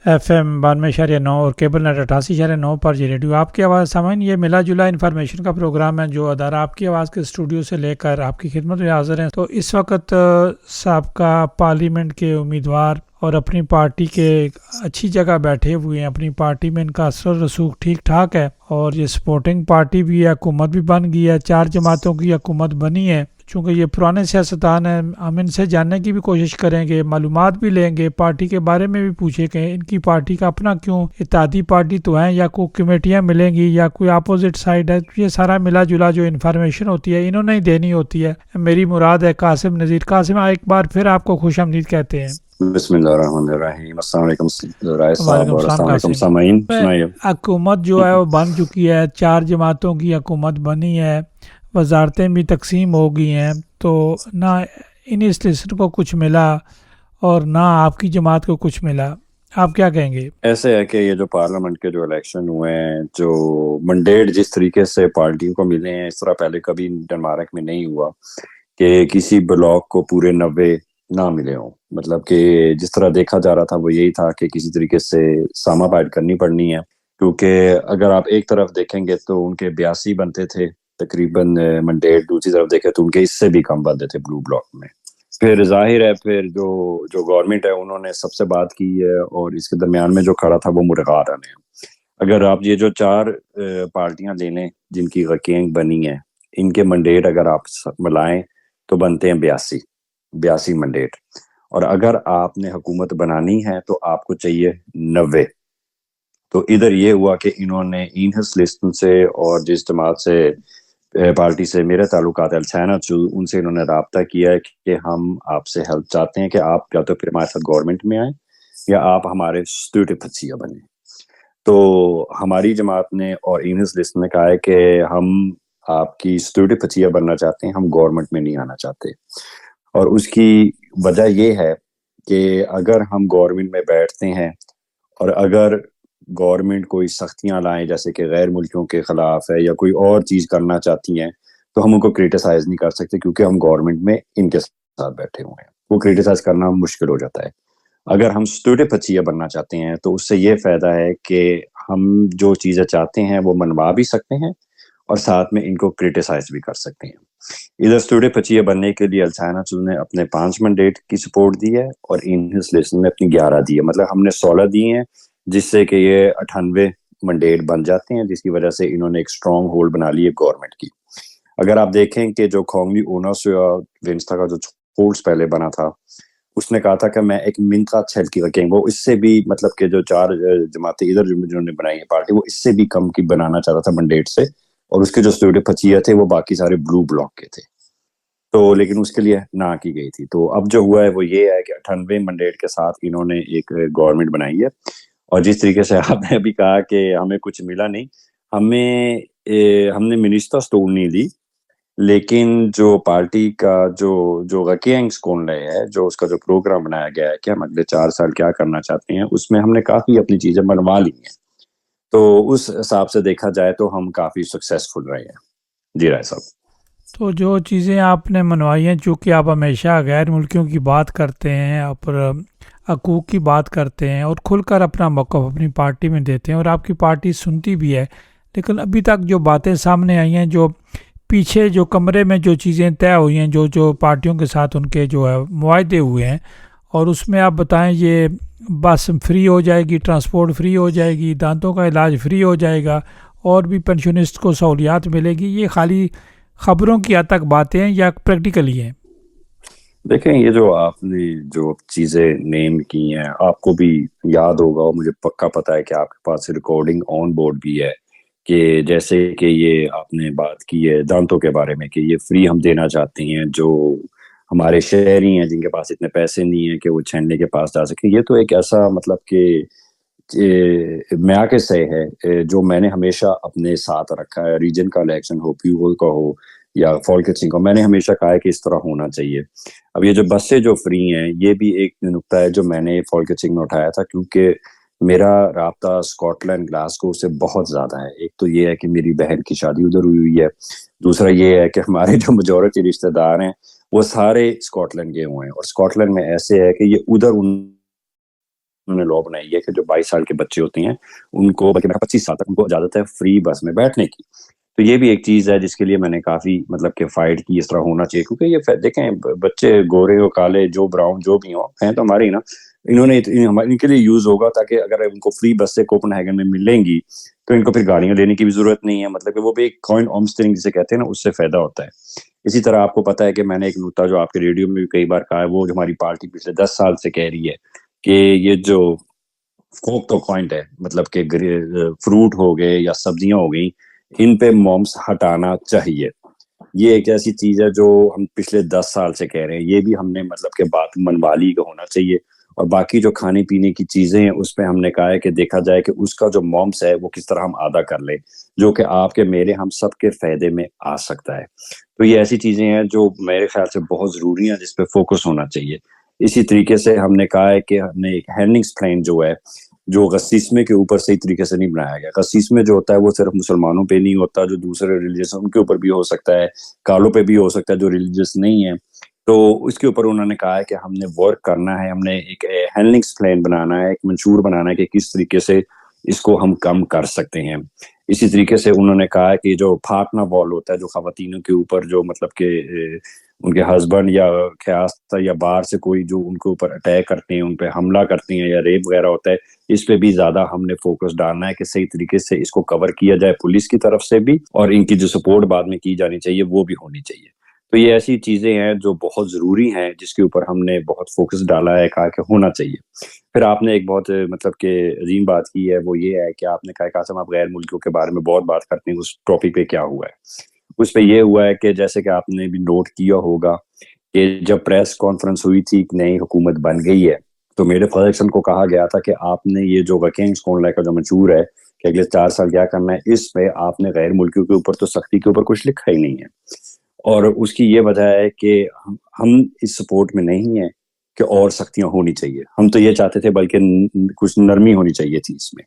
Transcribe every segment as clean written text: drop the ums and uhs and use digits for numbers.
FM 92.9 اور cable net 88.9 پر جی radio آپ کی آواز سامعین، یہ ملا جلا انفارمیشن کا پروگرام ہے جو ادارہ آپ کی آواز کے اسٹوڈیو سے لے کر آپ کی خدمت میں حاضر ہیں۔ تو اس وقت سابقہ پارلیمنٹ کے امیدوار اور اپنی پارٹی کے اچھی جگہ بیٹھے ہوئے ہیں، اپنی پارٹی میں ان کا اثر و رسوخ ٹھیک ٹھاک ہے اور یہ سپورٹنگ پارٹی بھی ہے، حکومت بھی بن گئی ہے، 4 جماعتوں کی حکومت بنی ہے۔ چونکہ یہ پرانے سیاستدان ہیں، ہم ان سے جاننے کی بھی کوشش کریں گے، معلومات بھی لیں گے، پارٹی کے بارے میں بھی پوچھیں کہ ان کی پارٹی کا اپنا کیوں اتحادی پارٹی تو ہیں، یا کوئی کمیٹیاں ملیں گی یا کوئی اپوزٹ سائڈ ہے۔ یہ سارا ملا جلا جو انفارمیشن ہوتی ہے انہوں نے ہی دینی ہوتی ہے۔ میری مراد ہے قاسم نذیر۔ قاسم، ایک بار پھر آپ کو خوش آمدید کہتے ہیں۔ بسم اللہ الرحمن الرحیم۔ السلام علیکم رائس صاحب وعلیکم اور السلام السلام علیکم قاسم۔ سامعین۔ سنائیے۔ حکومت جو ہے وہ بن چکی ہے، 4 جماعتوں کی حکومت بنی ہے، وزارتیں بھی تقسیم ہو گئی ہیں، تو نہ انسٹیٹیوشن کو کچھ ملا اور نہ آپ کی جماعت کو کچھ ملا۔ آپ کیا کہیں گے؟ ایسے ہے کہ یہ جو پارلیمنٹ کے جو الیکشن ہوئے ہیں، جو منڈیٹ جس طریقے سے پارٹیوں کو ملے ہیں، اس طرح پہلے کبھی ڈنمارک میں نہیں ہوا کہ کسی بلاک کو پورے 90 نہ ملے ہوں۔ مطلب کہ جس طرح دیکھا جا رہا تھا وہ یہی تھا کہ کسی طریقے سے ساما بائٹ کرنی پڑنی ہے، کیونکہ اگر آپ ایک طرف دیکھیں گے تو ان کے 82 بنتے تھے تقریباً منڈیٹ، دوسری طرف دیکھیں تو ان کے اس سے بھی کم بنتے تھے بلو بلاک میں۔ پھر ظاہر ہے پھر جو گورنمنٹ ہے انہوں نے سب سے بات کی ہے، اور اس کے درمیان میں جو کھڑا تھا وہ مرغا نے۔ اگر آپ یہ جو 4 پارٹیاں لے لیں جن کی گینگ بنی ہے، ان کے منڈیٹ اگر آپ ملائیں تو بنتے ہیں 82 منڈیٹ، اور اگر آپ نے حکومت بنانی ہے تو آپ کو چاہیے 90۔ تو ادھر یہ ہوا کہ انہوں نے اینہس لسٹن سے اور جس جماعت سے پارٹی سے میرے تعلقات ان سے انہوں نے رابطہ کیا ہے کہ ہم آپ سے ہیلپ چاہتے ہیں کہ آپ یا تو پھر ہمارے ساتھ گورنمنٹ میں آئیں یا آپ ہمارے اسٹوڈیو پچیا بنیں۔ تو ہماری جماعت نے اور اینہس لسٹ نے کہا ہے کہ ہم آپ کی اسٹوڈیو پچیا بننا چاہتے ہیں، ہم گورنمنٹ میں نہیں آنا چاہتے۔ اور اس کی وجہ یہ ہے کہ اگر ہم گورنمنٹ میں بیٹھتے ہیں اور اگر گورنمنٹ کوئی سختیاں لائیں جیسے کہ غیر ملکیوں کے خلاف ہے یا کوئی اور چیز کرنا چاہتی ہیں، تو ہم ان کو کرٹیسائز نہیں کر سکتے کیونکہ ہم گورنمنٹ میں ان کے ساتھ بیٹھے ہوئے ہیں، وہ کرٹیسائز کرنا مشکل ہو جاتا ہے۔ اگر ہم اسٹوڈیو پچیا بننا چاہتے ہیں تو اس سے یہ فائدہ ہے کہ ہم جو چیزیں چاہتے ہیں وہ منوا بھی سکتے ہیں اور ساتھ میں ان کو کرٹیسائز بھی کر سکتے ہیں۔ ادھر اسٹوڈیو پچیا بننے کے لیے السائنا چل نے اپنے 5 منڈیٹ کی سپورٹ دی ہے اور اینہس لسن نے اپنی 11 دی ہے، مطلب ہم نے 16 دیے ہیں، جس سے کہ یہ 98 منڈیٹ بن جاتے ہیں، جس کی وجہ سے انہوں نے ایک اسٹرانگ ہولڈ بنا لی ہے گورنمنٹ کی۔ اگر آپ دیکھیں کہ جو کھونگلی اوناسیا وینسٹا کا جو فورس پہلے بنا تھا، اس نے کہا تھا کہ میں ایک منتا چھل کی رکھیں، وہ اس سے بھی مطلب کہ جو 4 جماعتیں ادھر جنہوں نے بنائی ہے پارٹی، وہ اس سے بھی کم کی بنانا چاہتا تھا منڈیٹ سے، اور اس کے جو اسٹوڈیو پچیا تھے وہ باقی سارے بلو بلاک کے تھے، تو لیکن اس کے لیے نہ کی گئی تھی۔ تو اب جو ہوا ہے وہ یہ ہے کہ 98 منڈیٹ کے ساتھ انہوں نے ایک گورنمنٹ بنائی ہے، اور جس طریقے سے آپ نے ابھی کہا کہ ہمیں کچھ ملا نہیں، ہم نے منسٹرز تو نہیں دی، لیکن جو پارٹی کا جو گینگز کون رہے ہے، جو اس کا جو پروگرام بنایا گیا ہے کہ ہم اگلے 4 سال کیا کرنا چاہتے ہیں، اس میں ہم نے کافی اپنی چیزیں بنوا لی ہیں، تو اس حساب سے دیکھا جائے تو ہم کافی سکسیسفل رہے ہیں۔ جی رائے صاحب۔ تو جو چیزیں آپ نے منوائی ہیں، چونکہ آپ ہمیشہ غیر ملکیوں کی بات کرتے ہیں اور حقوق کی بات کرتے ہیں اور کھل کر اپنا موقف اپنی پارٹی میں دیتے ہیں اور آپ کی پارٹی سنتی بھی ہے، لیکن ابھی تک جو باتیں سامنے آئی ہیں، جو پیچھے جو کمرے میں جو چیزیں طے ہوئی ہیں، جو پارٹیوں کے ساتھ ان کے جو ہے معاہدے ہوئے ہیں، اور اس میں آپ بتائیں یہ بس فری ہو جائے گی، ٹرانسپورٹ فری ہو جائے گی، دانتوں کا علاج فری ہو جائے گا، اور بھی پینشنسٹ کو سہولیات ملے گی، یہ خالی خبروں کی حد تک باتیں ہیں یا پریکٹیکلی ہیں؟ دیکھیں، یہ جو آپ نے جو چیزیں نیم کی ہیں، آپ کو بھی یاد ہوگا اور مجھے پکا پتا ہے کہ آپ کے پاس ریکارڈنگ آن بورڈ بھی ہے، کہ جیسے کہ یہ آپ نے بات کی ہے دانتوں کے بارے میں کہ یہ فری ہم دینا چاہتے ہیں، جو ہمارے شہری ہیں جن کے پاس اتنے پیسے نہیں ہیں کہ وہ چھیننے کے پاس جا سکیں۔ یہ تو ایک ایسا مطلب کہ میاں کے سے ہے جو میں نے ہمیشہ اپنے ساتھ رکھا ہے، ریجن کا الیکشن ہو، پیول کا ہو یا فولکٹنگ کا، میں نے ہمیشہ کہا ہے کہ اس طرح ہونا چاہیے۔ اب یہ جو بسیں جو فری ہیں، یہ بھی ایک نقطہ ہے جو میں نے فولکٹنگ میں اٹھایا تھا، کیونکہ میرا رابطہ اسکاٹ لینڈ گلاسگو سے بہت زیادہ ہے۔ ایک تو یہ ہے کہ میری بہن کی شادی ادھر ہوئی ہے، دوسرا یہ ہے کہ ہمارے جو میجورٹی رشتہ دار ہیں وہ سارے اسکاٹ لینڈ گئے ہوئے ہیں، اور اسکاٹ لینڈ میں ایسے ہے کہ یہ ادھر ان انہوں نے لا بنائی ہے کہ جو 22 سال کے بچے ہوتے ہیں ان کو، بلکہ 25 سال تک ان کو اجازت ہے فری بس میں بیٹھنے کی. تو یہ بھی ایک چیز ہے جس کے لیے میں نے کافی مطلب کہ فائٹ کی، اس طرح ہونا چاہیے. کیونکہ یہ دیکھیں بچے گورے ہو کالے جو براؤن جو بھی ہوں ہیں تو ہمارے ہی نا، انہوں نے ان کے لیے یوز ہوگا تاکہ اگر ان کو فری بس سے کوپن ہیگن میں ملیں گی تو ان کو پھر گاڑیاں لینے کی بھی ضرورت نہیں ہے. مطلب کہ وہ بھی ایک کوائن آمسٹرنگ جسے کہتے ہیں نا، اس سے فائدہ ہوتا ہے. اسی طرح آپ کو پتا ہے کہ میں نے ایک نکتہ جو آپ کے ریڈیو میں بھی کئی بار کہا ہے، وہ جو ہماری پارٹی پچھلے 10 سال سے کہہ رہی ہے کہ یہ جو فوک تو پوائنٹ ہے، مطلب کہ فروٹ ہو گئے یا سبزیاں ہو گئیں، ان پہ مومس ہٹانا چاہیے. یہ ایک ایسی چیز ہے جو ہم پچھلے 10 سال سے کہہ رہے ہیں. یہ بھی ہم نے مطلب کہ بات منوالی کا ہونا چاہیے. اور باقی جو کھانے پینے کی چیزیں ہیں اس پہ ہم نے کہا ہے کہ دیکھا جائے کہ اس کا جو مومس ہے وہ کس طرح ہم آدھا کر لیں، جو کہ آپ کے میرے ہم سب کے فائدے میں آ سکتا ہے. تو یہ ایسی چیزیں ہیں جو میرے خیال سے بہت ضروری ہیں، جس پہ فوکس ہونا چاہیے. اسی طریقے سے ہم نے کہا ہے کہ ہم نے ایک ہینڈنگس پلان جو ہے، جو غسیسمے کے اوپر صحیح طریقے سے نہیں بنایا گیا. غسیسمے جو ہوتا ہے وہ صرف مسلمانوں پہ نہیں ہوتا، جو دوسرے ریلیجس ہیں ان کے اوپر بھی ہو سکتا ہے، کالوں پہ بھی ہو سکتا ہے جو ریلیجس نہیں ہیں. تو اس کے اوپر انہوں نے کہا ہے کہ ہم نے ورک کرنا ہے، ہم نے ایک ہینڈلنگس پلان بنانا ہے، ایک منشور بنانا ہے کہ کس طریقے سے اس کو ہم کم کر سکتے ہیں. اسی طریقے سے انہوں نے کہا ہے کہ جو پھاٹنا بال ہوتا ہے، جو خواتینوں کے اوپر جو مطلب کہ ان کے ہسبینڈ یا خیاست یا باہر سے کوئی جو ان کے اوپر اٹیک کرتے ہیں، ان پہ حملہ کرتے ہیں یا ریپ وغیرہ ہوتا ہے، اس پہ بھی زیادہ ہم نے فوکس ڈالنا ہے کہ صحیح طریقے سے اس کو کور کیا جائے پولیس کی طرف سے بھی، اور ان کی جو سپورٹ بعد میں کی جانی چاہیے وہ بھی ہونی چاہیے. تو یہ ایسی چیزیں ہیں جو بہت ضروری ہیں، جس کے اوپر ہم نے بہت فوکس ڈالا ہے، کہا کہ ہونا چاہیے. پھر آپ نے ایک بہت مطلب کہ عظیم بات کی ہے، وہ یہ ہے کہ آپ نے کہا قاسم آپ غیر ملکیوں کے بارے میں بہت بات کرتے ہیں. اس ٹاپک پہ کیا ہوا ہے؟ اس پہ یہ ہوا ہے کہ جیسے کہ آپ نے بھی نوٹ کیا ہوگا کہ جب پریس کانفرنس ہوئی تھی کہ نئی حکومت بن گئی ہے، تو میرے فریکشن کو کہا گیا تھا کہ آپ نے یہ جو ویکینس کون لائے کا جو منشور ہے کہ اگلے 4 سال کیا کرنا ہے، اس پہ آپ نے غیر ملکیوں کے اوپر تو سختی کے اوپر کچھ لکھا ہی نہیں ہے. اور اس کی یہ وجہ ہے کہ ہم اس سپورٹ میں نہیں ہیں کہ اور سختیاں ہونی چاہیے. ہم تو یہ چاہتے تھے بلکہ کچھ نرمی ہونی چاہیے تھی اس میں،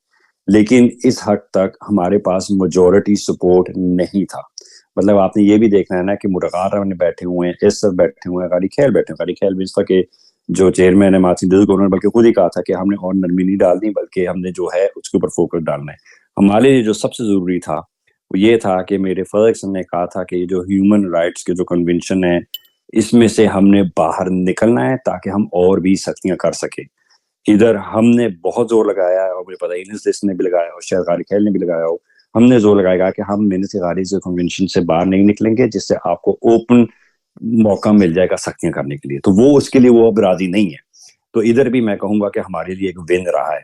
لیکن اس حد تک ہمارے پاس میجورٹی سپورٹ نہیں تھا. مطلب آپ نے یہ بھی دیکھنا ہے نا کہ مدغار نے بیٹھے ہوئے ہیں، اس سب بیٹھے ہوئے ہیں، غاری خیل بیٹھے ہیں. غاری خیل بھی اس طرح کہ جو چیئرمین ہے ماسین دل، انہوں نے بلکہ خود ہی کہا تھا کہ ہم نے اور نرمی نہیں ڈالنی، بلکہ ہم نے جو ہے اس کے اوپر فوکس ڈالنا ہے. ہمارے لیے جو سب سے ضروری تھا وہ یہ تھا کہ میرے فرگسن نے کہا تھا کہ یہ جو ہیومن رائٹس کے جو کنونشن ہے، اس میں سے ہم نے باہر نکلنا ہے تاکہ ہم اور بھی سختیاں کر سکیں. ادھر ہم نے بہت زور لگایا ہے، اور مجھے پتا انس نے بھی لگایا اور شاید غاری خیل نے بھی لگایا ہو، ہم نے زور لگائے گا کہ ہم محنت غاری سے کنونشن سے باہر نہیں نکلیں گے، جس سے آپ کو اوپن موقع مل جائے گا سختیاں کرنے کے لیے. تو وہ اس کے لیے وہ اب راضی نہیں ہے. تو ادھر بھی میں کہوں گا کہ ہمارے لیے ایک ون رہا ہے.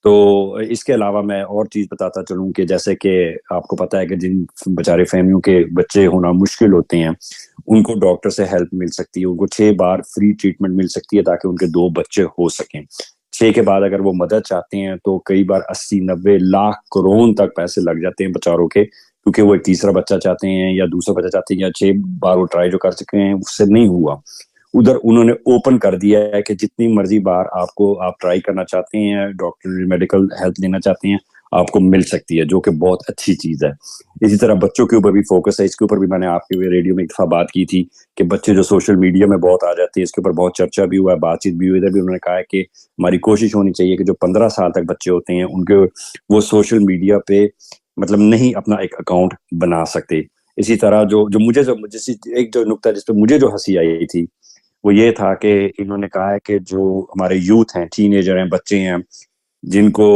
تو اس کے علاوہ میں اور چیز بتاتا چلوں کہ جیسے کہ آپ کو پتا ہے کہ جن بیچارے فیملیوں کے بچے ہونا مشکل ہوتے ہیں، ان کو ڈاکٹر سے ہیلپ مل سکتی ہے، ان کو 6 بار فری ٹریٹمنٹ مل سکتی ہے تاکہ ان کے 2 بچے ہو سکیں. 6 کے بعد اگر وہ مدد چاہتے ہیں تو کئی بار 80-90 لاکھ کروڑ تک پیسے لگ جاتے ہیں بچاروں کے، کیونکہ وہ ایک تیسرا بچہ چاہتے ہیں یا دوسرا بچہ چاہتے ہیں، یا 6 بار وہ ٹرائی جو کر سکے ہیں اس سے نہیں ہوا. ادھر انہوں نے اوپن کر دیا ہے کہ جتنی مرضی بار آپ ٹرائی کرنا چاہتے ہیں، ڈاکٹر میڈیکل ہیلپ لینا چاہتے ہیں، آپ کو مل سکتی ہے، جو کہ بہت اچھی چیز ہے. اسی طرح بچوں کے اوپر بھی فوکس ہے. اس کے اوپر بھی میں نے آپ کے ریڈیو میں ایک دفعہ بات کی تھی کہ بچے جو سوشل میڈیا میں بہت آ جاتے ہیں، اس کے اوپر بہت چرچا بھی ہوا ہے، بات چیت بھی ہوئی. ادھر بھی انہوں نے کہا ہے کہ ہماری کوشش ہونی چاہیے کہ جو 15 سال تک بچے ہوتے ہیں ان کے وہ سوشل میڈیا پہ مطلب نہیں اپنا ایک اکاؤنٹ بنا سکتے. اسی طرح جو مجھے ایک جو نقطہ جس پہ مجھے جو ہنسی آئی تھی وہ یہ تھا کہ انہوں نے کہا ہے کہ جو ہمارے یوتھ ہیں، ٹین ایجر ہیں، بچے ہیں، جن کو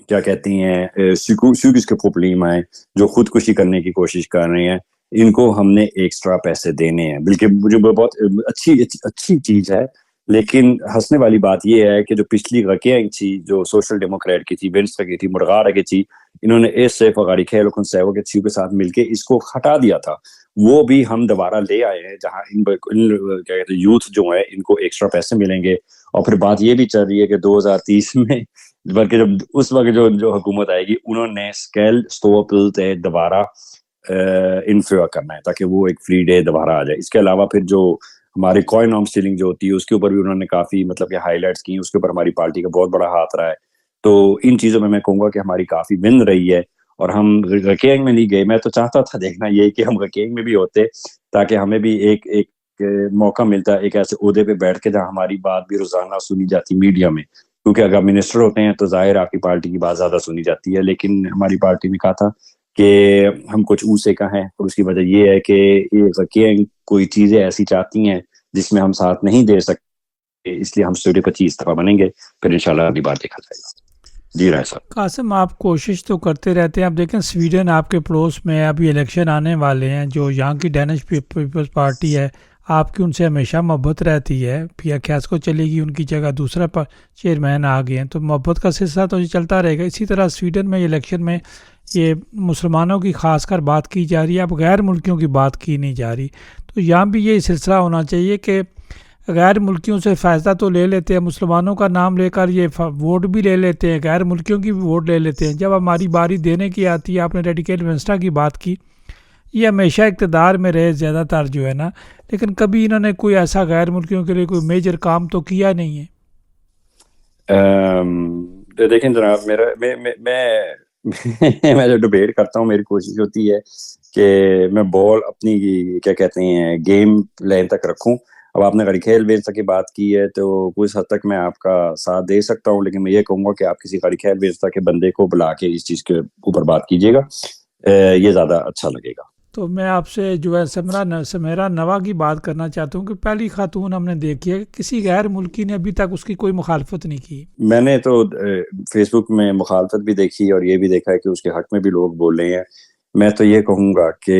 کیا کہتے ہیں سیکس کے پرابلم ہیں، جو خودکشی کرنے کی کوشش کر رہے ہیں، ان کو ہم نے ایکسٹرا پیسے دینے ہیں. بلکہ مجھے بہت اچھی چیز ہے. لیکن ہنسنے والی بات یہ ہے کہ جو پچھلی غکیاں تھی، جو سوشل ڈیموکریٹ کی تھی، ونس کی تھی، مرغار کی تھی، انہوں نے اس سے فغاری خیل و سیو کے چیو کے ساتھ مل کے اس کو ہٹا دیا تھا. وہ بھی ہم دوبارہ لے آئے ہیں، جہاں کیا کہتے ہیں یوتھ جو ہے ان کو ایکسٹرا پیسے ملیں گے. اور پھر بات یہ بھی چل رہی ہے کہ 2030 میں، بلکہ جب اس وقت جو حکومت آئے گی، انہوں نے اسکیل اسٹور پہ دوبارہ انفیور کرنا ہے تاکہ وہ ایک فری ڈے دوبارہ آ جائے. اس کے علاوہ پھر جو ہماری کوائن آرم سیلنگ جو ہوتی ہے، اس کے اوپر بھی انہوں نے کافی مطلب کہ ہائی لائٹس کی. اس کے اوپر ہماری پارٹی کا بہت بڑا ہاتھ رہا ہے. تو ان چیزوں میں کہوں گا کہ ہماری کافی ون رہی ہے. اور ہم رکینگ میں نہیں گئے. میں تو چاہتا تھا دیکھنا یہ کہ ہم رکینگ میں بھی ہوتے تاکہ ہمیں بھی ایک موقع ملتا ہے ایک ایسے عہدے پہ بیٹھ کے جہاں ہماری بات بھی روزانہ سنی جاتی میڈیا میں. کیونکہ اگر منسٹر ہوتے ہیں تو ظاہر آپ کی پارٹی کی بات زیادہ سنی جاتی ہے، لیکن ہماری پارٹی نے کہا تھا کہ ہم کچھ اونچے کا ہیں، اور اس کی وجہ یہ ہے کہ یہ ذکیہ کوئی چیزیں ایسی چاہتی ہیں جس میں ہم ساتھ نہیں دے سکتے، اس لیے ہم 25% بنیں گے، پھر انشاءاللہ اگلی بار دیکھا جائے گا۔ جی رائے صاحب۔ قاسم، آپ کوشش تو کرتے رہتے ہیں. آپ دیکھیں سویڈن آپ کے پڑوس میں ہے، ابھی الیکشن آنے والے ہیں. جو یہاں کی ڈینش پیپلز پارٹی ہے، آپ کی ان سے ہمیشہ محبت رہتی ہے. پیا کھیاسکو چلے گی، ان کی جگہ دوسرا چیئرمین آ گئے ہیں، تو محبت کا سلسلہ تو یہ چلتا رہے گا. اسی طرح سویڈن میں الیکشن میں یہ مسلمانوں کی خاص کر بات کی جا رہی ہے، اب غیر ملکیوں کی بات کی نہیں جا رہی. تو یہاں بھی یہ سلسلہ ہونا چاہیے کہ غیر ملکیوں سے فائدہ تو لے لیتے ہیں، مسلمانوں کا نام لے کر یہ ووٹ بھی لے لیتے ہیں، غیر ملکیوں کی بھی ووٹ لے لیتے ہیں. جب ہماری باری دینے کی آتی ہے، آپ نے ریڈیکل ونسٹا کی بات کی، یہ ہمیشہ اقتدار میں رہے زیادہ تر جو ہے نا، لیکن کبھی انہوں نے کوئی ایسا غیر ملکیوں کے لیے کوئی میجر کام تو کیا نہیں ہے. دیکھیں جناب، میں جو ڈبیٹ کرتا ہوں، میری کوشش ہوتی ہے کہ میں بال اپنی کیا کہتے ہیں گیم لین تک رکھوں. اب آپ نے گڑی کھیل ویستا کی بات کی ہے تو کچھ حد تک میں آپ کا ساتھ دے سکتا ہوں، لیکن میں یہ کہوں گا کہ آپ کسی گڑی کھیل ویستا کے بندے کو بلا کے اس چیز کے اوپر بات کیجیے گا، یہ زیادہ اچھا لگے گا. تو میں آپ سے جو ہے سمیرا نوا کی بات کرنا چاہتا ہوں کہ پہلی خاتون ہم نے دیکھی ہے کہ کسی غیر ملکی نے ابھی تک اس کی کوئی مخالفت نہیں کی. میں نے تو فیس بک میں مخالفت بھی دیکھی اور یہ بھی دیکھا ہے کہ اس کے حق میں بھی لوگ بول رہے ہیں. میں تو یہ کہوں گا کہ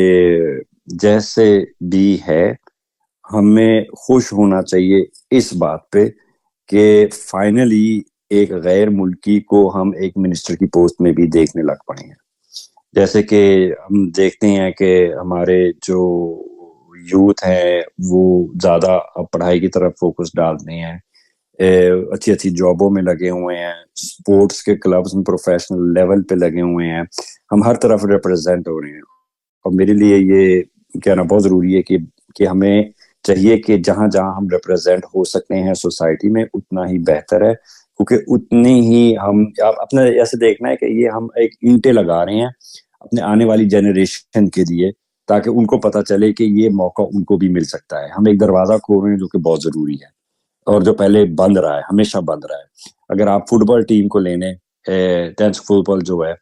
جیسے بھی ہے، ہمیں خوش ہونا چاہیے اس بات پہ کہ فائنلی ایک غیر ملکی کو ہم ایک منسٹر کی پوسٹ میں بھی دیکھنے لگ پڑے ہیں. جیسے کہ ہم دیکھتے ہیں کہ ہمارے جو یوتھ ہیں وہ زیادہ پڑھائی کی طرف فوکس ڈالتے ہیں، اچھی اچھی جابوں میں لگے ہوئے ہیں، سپورٹس کے کلبز میں پروفیشنل لیول پہ لگے ہوئے ہیں، ہم ہر طرف ریپرزینٹ ہو رہے ہیں. اور میرے لیے یہ کہنا بہت ضروری ہے کہ ہمیں چاہیے کہ جہاں جہاں ہم ریپرزینٹ ہو سکتے ہیں سوسائٹی میں اتنا ہی بہتر ہے، کیونکہ اتنی ہی ہم اپنے ایسے دیکھنا ہے کہ یہ ہم ایک اینٹیں لگا رہے ہیں اپنے آنے والی جنریشن کے لیے، تاکہ ان کو پتہ چلے کہ یہ موقع ان کو بھی مل سکتا ہے. ہم ایک دروازہ کھول رہے ہیں جو کہ بہت ضروری ہے اور جو پہلے بند رہا ہے، ہمیشہ بند رہا ہے. اگر آپ فٹ بال ٹیم کو لینے، ٹینس فٹ بال جو ہے،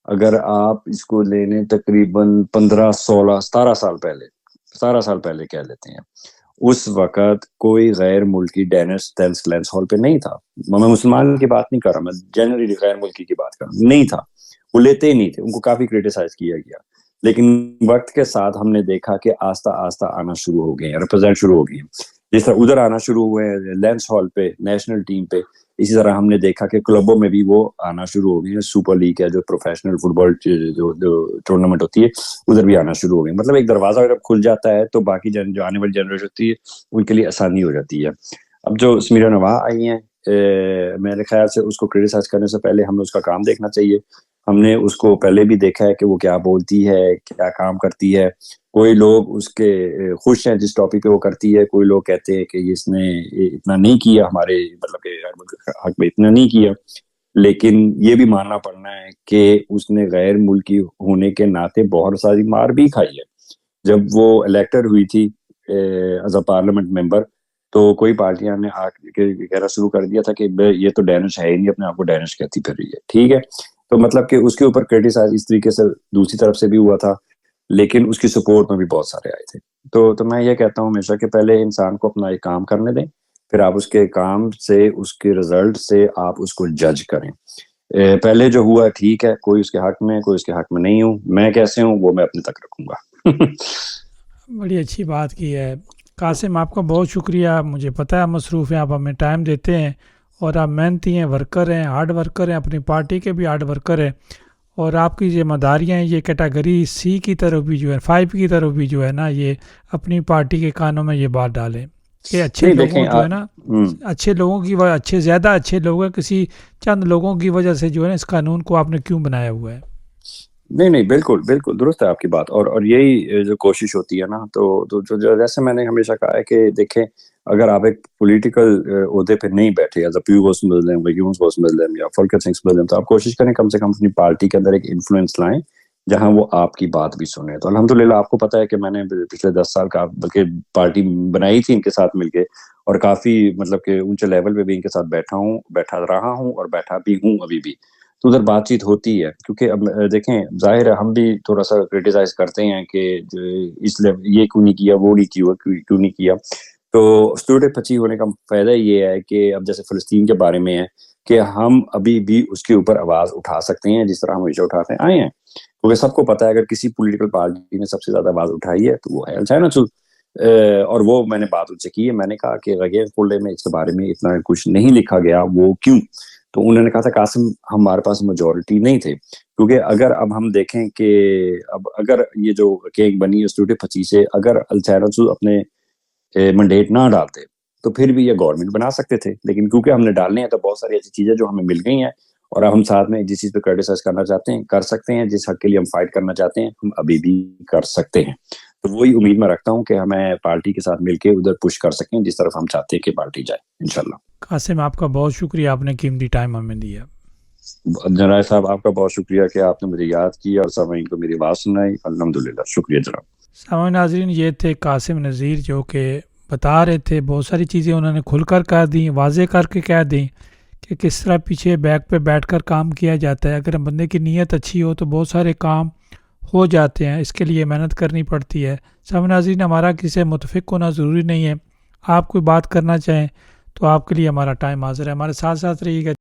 اگر آپ اس کو لینے تقریباً 17 سال پہلے کہہ لیتے ہیں، اس وقت کوئی غیر ملکی ٹینس لینس ہال پہ نہیں تھا. میں مسلمان کی بات نہیں کر رہا، میں جنرلی غیر ملکی کی بات کر رہا ہوں. نہیں تھا، وہ لیتے ہی نہیں تھے، ان کو کافی کریٹیسائز کیا گیا. لیکن وقت کے ساتھ ہم نے دیکھا کہ آہستہ آہستہ آنا شروع ہو گئے ہیں، ریپرزینٹ شروع ہو گئے ہیں. جس طرح ادھر آنا شروع ہوئے ہیں لینس ہال پہ نیشنل ٹیم پہ، اسی طرح ہم نے دیکھا کہ کلبوں میں بھی وہ آنا شروع ہو گئی ہیں. سپر لیگ ہے جو پروفیشنل فٹ بال جو ٹورنامنٹ ہوتی ہے، ادھر بھی آنا شروع ہو گئی. مطلب ایک دروازہ جب کھل جاتا ہے تو باقی جو آنے والی جنریشن ہوتی ہے ان کے لیے آسانی ہو جاتی ہے. اب جو سمیرا نوا آئی ہیں، میرے خیال سے اس کو کریٹیسائز کرنے سے پہلے ہمیں اس کا کام دیکھنا چاہیے. ہم نے اس کو پہلے بھی دیکھا ہے کہ وہ کیا بولتی ہے، کیا کام کرتی ہے. کوئی لوگ اس کے خوش ہیں جس ٹاپک پہ وہ کرتی ہے، کوئی لوگ کہتے ہیں کہ اس نے اتنا نہیں کیا ہمارے مطلب کہ حق میں اتنا نہیں کیا. لیکن یہ بھی ماننا پڑنا ہے کہ اس نے غیر ملکی ہونے کے ناطے بہت ساری مار بھی کھائی ہے. جب وہ الیکٹڈ ہوئی تھی ایز اے پارلیمنٹ ممبر، تو کوئی پارٹیاں نے آ کے کہنا شروع کر دیا تھا کہ یہ تو ڈینش ہے ہی نہیں، اپنے آپ کو ڈینش کہتی پھر رہی ہے. ٹھیک ہے، تو مطلب کہ اس کے اوپر کریٹیسائز اس طریقے سے دوسری طرف سے بھی ہوا تھا، لیکن اس کی سپورٹ میں بھی بہت سارے آئے تھے. تو میں یہ کہتا ہوں ہمیشہ کہ پہلے انسان کو اپنا ایک کام کرنے دیں، پھر آپ اس کے کام سے، اس کے رزلٹ سے آپ اس کو جج کریں. پہلے جو ہوا ٹھیک ہے، کوئی اس کے حق میں، کوئی اس کے حق میں نہیں ہوں. میں کیسے ہوں وہ میں اپنے تک رکھوں گا. بڑی اچھی بات کی ہے قاسم، آپ کا بہت شکریہ. مجھے پتہ ہے مصروف ہیں، آپ ہمیں ٹائم دیتے ہیں اور آپ محنتی ہیں، ورکر ہیں، ہارڈ ورکر ہیں، اپنی پارٹی کے بھی ہارڈ ورکر ہیں. اور آپ کی ذمہ داریاں ہیں یہ کیٹیگری سی کی طرف بھی جو ہے 5 کی طرف بھی جو ہے نا، یہ اپنی پارٹی کے کانوں میں یہ بات ڈالیں کہ اچھے لوگوں جو ہے نا، اچھے لوگوں کی وجہ، اچھے زیادہ اچھے لوگ ہیں، کسی چند لوگوں کی وجہ سے جو ہے نا اس قانون کو آپ نے کیوں بنایا ہوا ہے. نہیں بالکل بالکل درست ہے آپ کی بات. اور یہی جو کوشش ہوتی ہے نا، تو جیسے میں نے ہمیشہ کہا ہے کہ دیکھیں، اگر آپ ایک پولیٹیکل عہدے پہ نہیں بیٹھے، ایز اے پیوگوس مسلم، ویگیونس مسلم یا فلکر سنگھ مسلم، تو آپ کوشش کریں کم سے کم اپنی پارٹی کے اندر ایک انفلوئنس لائیں جہاں وہ آپ کی بات بھی سنے. تو الحمدللہ آپ کو پتا ہے کہ میں نے پچھلے 10 سال کا بلکہ پارٹی بنائی تھی ان کے ساتھ مل کے, اور کافی مطلب کہ اونچے لیول پہ بھی ان کے ساتھ بیٹھا رہا ہوں اور بیٹھا بھی ہوں ابھی بھی. تو ادھر بات چیت ہوتی ہے, کیونکہ اب دیکھیں ظاہر ہے ہم بھی تھوڑا سا کرٹیسائز کرتے ہیں کہ اس یہ کیوں نہیں کیا, وہ نہیں کیا, کیوں نہیں کیا. تو اسٹوڈیو 25 ہونے کا فائدہ یہ ہے کہ اب جیسے فلسطین کے بارے میں ہے کہ ہم ابھی بھی اس کے اوپر آواز اٹھا سکتے ہیں جس طرح ہم ہمیشہ اٹھاتے آئے ہیں. کیونکہ سب کو پتا ہے اگر کسی پولیٹیکل پارٹی نے سب سے زیادہ آواز اٹھائی ہے تو وہ ہے الچائنا چل. اور وہ میں نے بات ان سے کی ہے, میں نے کہا کہ غیر فولڈے میں اس کے بارے میں اتنا کچھ نہیں لکھا گیا, وہ کیوں؟ تو انہوں نے کہا تھا قاسم ہمارے پاس میجورٹی نہیں تھے, کیونکہ اگر اب ہم دیکھیں کہ اب اگر یہ جو کیک بنی ہے اسٹوڈیو 25 سے, اگر الچائنا چل اپنے منڈیٹ نہ ڈالتے تو پھر بھی یہ گورنمنٹ بنا سکتے تھے, لیکن کیونکہ ہم نے ڈالنے ہیں تو بہت ساری ایسی چیزیں جو ہمیں مل گئی ہیں, اور اب ہم ساتھ میں جس چیز پہ کرٹیسائز کرنا چاہتے ہیں کر سکتے ہیں, جس حق کے لیے ہم فائٹ کرنا چاہتے ہیں ہم ابھی بھی کر سکتے ہیں. تو وہی امید میں رکھتا ہوں کہ ہمیں پارٹی کے ساتھ مل کے ادھر پش کر سکیں جس طرف ہم چاہتے ہیں کہ پارٹی جائے انشاءاللہ. قاسم آپ کا بہت شکریہ, آپ نے قیمتی ٹائم ہمیں دیا. جناب صاحب آپ کا بہت شکریہ کہ آپ نے مجھے یاد کیا اور سامعین کو میری آواز سنائی. الحمدللہ, شکریہ جناب. سامعین ناظرین, یہ تھے قاسم نذیر جو کہ بتا رہے تھے, بہت ساری چیزیں انہوں نے کھل کر کہہ دیں, واضح کر کے کہہ دیں کہ کس طرح پیچھے بیک پہ بیٹھ کر کام کیا جاتا ہے. اگر بندے کی نیت اچھی ہو تو بہت سارے کام ہو جاتے ہیں, اس کے لیے محنت کرنی پڑتی ہے. سامعین ناظرین, ہمارا کسی سے متفق ہونا ضروری نہیں ہے, آپ کوئی بات کرنا چاہیں تو آپ کے لیے ہمارا ٹائم حاضر ہے. ہمارے ساتھ ساتھ رہیے گا.